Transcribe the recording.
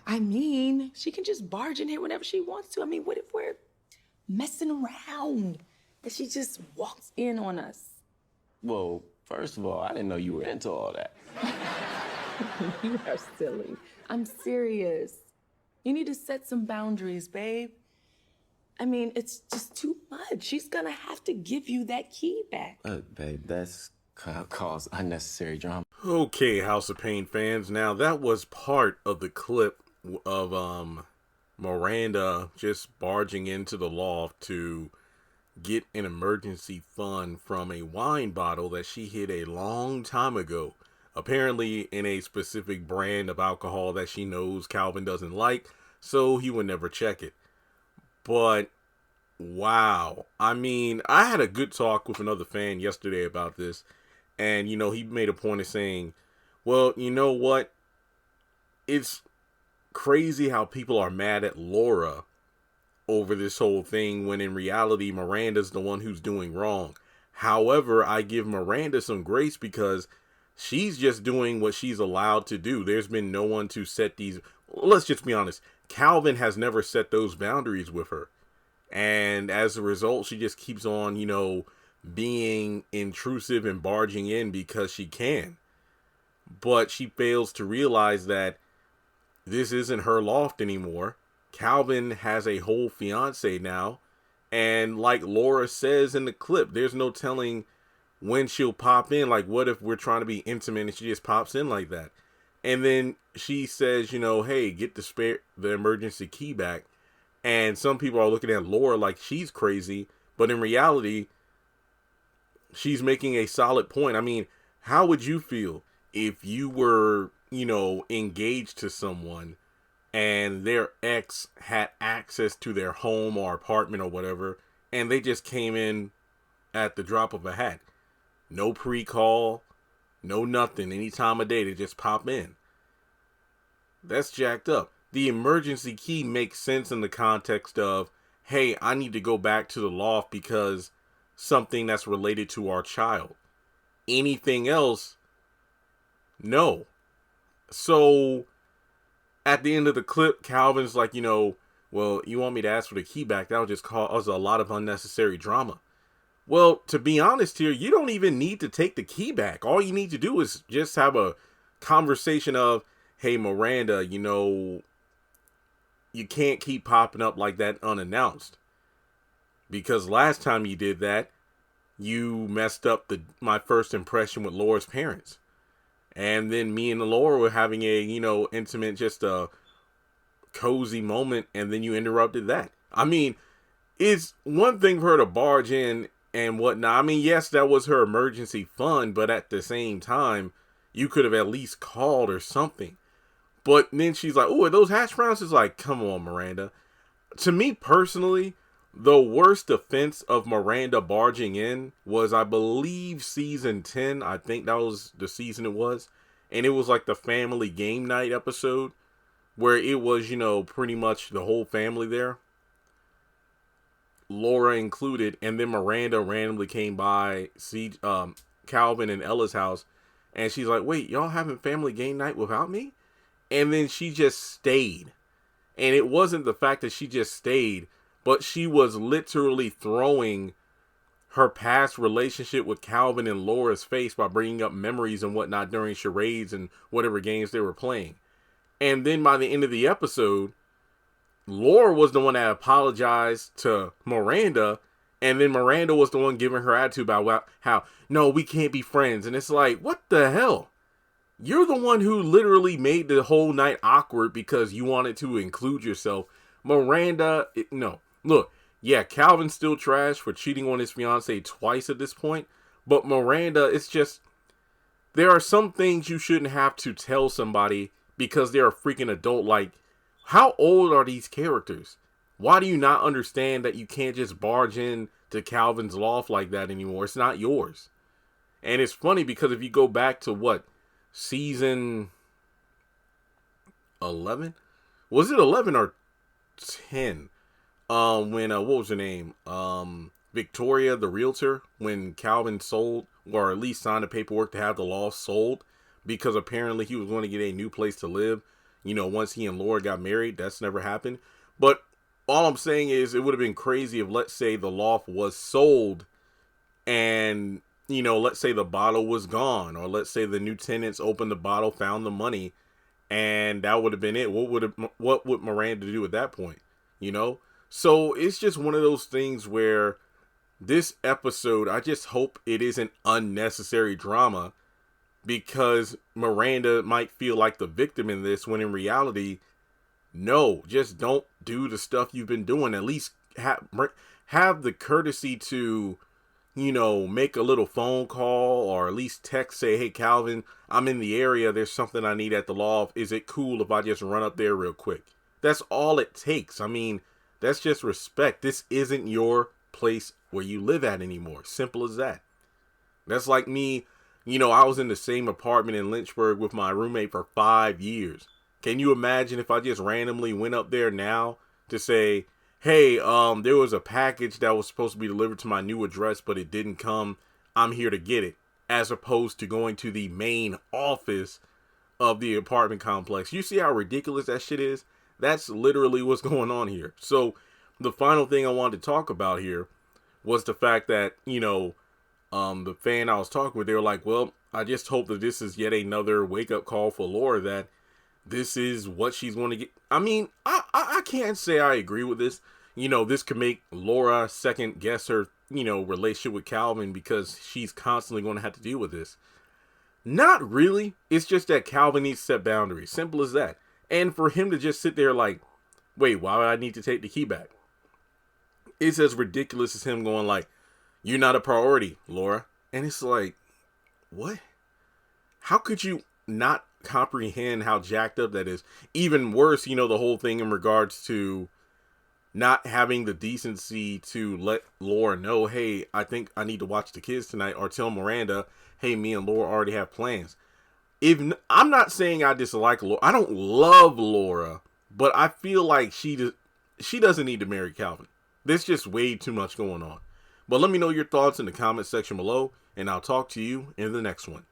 I mean, she can just barge in here whenever she wants to. I mean, what if we're messing around and she just walks in on us? Well, first of all, I didn't know you were into all that. You are silly. I'm serious. You need to set some boundaries, babe. I mean, it's just too much. She's gonna have to give you that key back. Babe, that's cause unnecessary drama. Okay, House of Payne fans. Now that was part of the clip of Miranda just barging into the loft to get an emergency fund from a wine bottle that she hid a long time ago. Apparently in a specific brand of alcohol that she knows Calvin doesn't like, so he would never check it. But wow. I mean, I had a good talk with another fan yesterday about this, and he made a point of saying, well, you know what? It's crazy how people are mad at Laura over this whole thing when in reality Miranda's the one who's doing wrong. However, I give Miranda some grace because she's just doing what she's allowed to do. There's been no one to set these. Let's just be honest. Calvin has never set those boundaries with her. And as a result, she just keeps on, being intrusive and barging in because she can. But she fails to realize that this isn't her loft anymore. Calvin has a whole fiance now. And like Laura says in the clip, there's no telling when she'll pop in. Like, what if we're trying to be intimate and she just pops in like that? And then she says, hey, get the emergency key back. And some people are looking at Laura like she's crazy. But in reality, she's making a solid point. I mean, how would you feel if you were, engaged to someone and their ex had access to their home or apartment or whatever, and they just came in at the drop of a hat? No pre-call, no nothing. Any time of day, they just pop in. That's jacked up. The emergency key makes sense in the context of, hey, I need to go back to the loft because something that's related to our child. Anything else, no. So at the end of the clip, Calvin's like, well, you want me to ask for the key back? That would just cause a lot of unnecessary drama. Well, to be honest here, you don't even need to take the key back. All you need to do is just have a conversation of, hey, Miranda, you can't keep popping up like that unannounced. Because last time you did that, you messed up my first impression with Laura's parents. And then me and Laura were having a, intimate, just a cozy moment, and then you interrupted that. I mean, it's one thing for her to barge in and whatnot. I mean, yes, that was her emergency fund, but at the same time, you could have at least called or something. But then she's like, oh, are those hash browns? It's like, come on, Miranda. To me personally, the worst offense of Miranda barging in was, I believe, season 10. I think that was the season it was. And it was like the family game night episode where it was, pretty much the whole family there, Laura included. And then Miranda randomly came by, Calvin and Ella's house. And she's like, wait, y'all having family game night without me? And then she just stayed. And it wasn't the fact that she just stayed, but she was literally throwing her past relationship with Calvin in Laura's face by bringing up memories and whatnot during charades and whatever games they were playing. And then by the end of the episode, Laura was the one that apologized to Miranda. And then Miranda was the one giving her attitude about how, no, we can't be friends. And it's like, what the hell? You're the one who literally made the whole night awkward because you wanted to include yourself. Miranda, no. Look, yeah, Calvin's still trash for cheating on his fiance twice at this point. But Miranda, it's just, there are some things you shouldn't have to tell somebody because they're a freaking adult. Like, how old are these characters? Why do you not understand that you can't just barge in to Calvin's loft like that anymore? It's not yours. And it's funny because if you go back to season 11? Was it 11 or 10? When, what was her name? Victoria, the realtor, when Calvin sold, or at least signed the paperwork to have the loft sold, because apparently he was going to get a new place to live. once he and Laura got married. That's never happened. But all I'm saying is it would have been crazy if, let's say, the loft was sold and, let's say the bottle was gone, or let's say the new tenants opened the bottle, found the money, and that would have been it. What would Miranda do at that point? So it's just one of those things where this episode, I just hope it isn't unnecessary drama, because Miranda might feel like the victim in this, when in reality, no, just don't do the stuff you've been doing. At least have the courtesy to, make a little phone call, or at least text, say, hey, Calvin, I'm in the area. There's something I need at the loft. Is it cool if I just run up there real quick? That's all it takes. I mean, that's just respect. This isn't your place where you live at anymore. Simple as that. That's like me, I was in the same apartment in Lynchburg with my roommate for 5 years. Can you imagine if I just randomly went up there now to say, hey, there was a package that was supposed to be delivered to my new address, but it didn't come. I'm here to get it. As opposed to going to the main office of the apartment complex. You see how ridiculous that shit is? That's literally what's going on here. So the final thing I wanted to talk about here was the fact that, the fan I was talking with, they were like, well, I just hope that this is yet another wake-up call for Laura, that this is what she's going to get. I mean, I can't say I agree with this. This could make Laura second guess her, relationship with Calvin, because she's constantly going to have to deal with this. Not really. It's just that Calvin needs to set boundaries. Simple as that. And for him to just sit there like, wait, why would I need to take the key back? It's as ridiculous as him going like, you're not a priority, Laura. And it's like, what? How could you not comprehend how jacked up that is? Even worse, the whole thing in regards to not having the decency to let Laura know, hey, I think I need to watch the kids tonight, or tell Miranda, hey, me and Laura already have plans. I'm not saying I dislike Laura. I don't love Laura, but I feel like she doesn't need to marry Calvin. There's just way too much going on. But let me know your thoughts in the comment section below, and I'll talk to you in the next one.